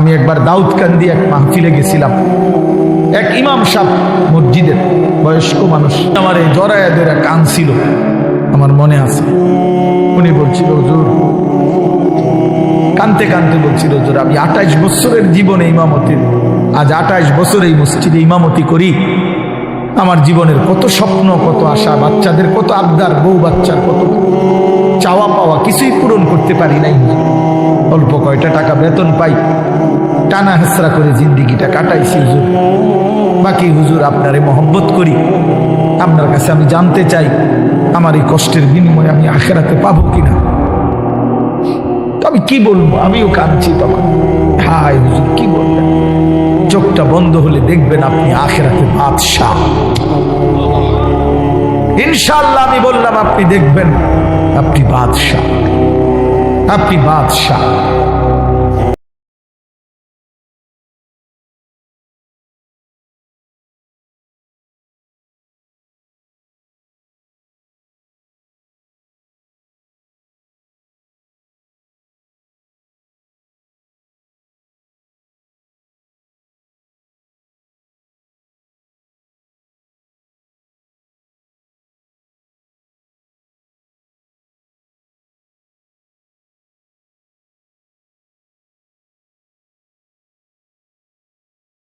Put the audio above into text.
আমি একবার দাউদকান্দি এক মাহফিলে গেছিলাম। এক ইমাম সাহেব মসজিদের বয়স্ক মানুষ আমার এই জড়ায়া ধরে কাঁদছিল, আমার মনে আছে। উনি বলছিল, হুজুর, কানতে কানতে বলছিল, হুজুর, আমি 28 বছরের জীবনে ইমামতি, আজ 28 বছর এই মসজিদে ইমামতি করি। আমার জীবনের কত স্বপ্ন, কত আশা, বাচ্চাদের কত আবদার, বউ বাচ্চার কত চাওয়া পাওয়া, কিছুই পূরণ করতে পারি নাই। অল্প কয়টা টাকা বেতন পাই, টানা হেসরা করে জিন্দিগিটা কাটাইছি হুজুর। বাকি হুজুর, আপনারে মহব্বত করি, আপনার কাছে আমি জানতে চাই আমার এই কষ্টের বিনিময়ে আমি আখেরাতে পাবো কিনা। তো আমি কি বলবো, আমিও কাঁদছি তখন। হায় হুজুর, কি বলবেন? চোখটা বন্ধ হলে দেখবেন আপনি আখেরাতে বাদশাহ। ইনশাআল্লাহ আমি বললাম, আপনি দেখবেন আপনি বাদশাহ, আপনি বাদশাহ।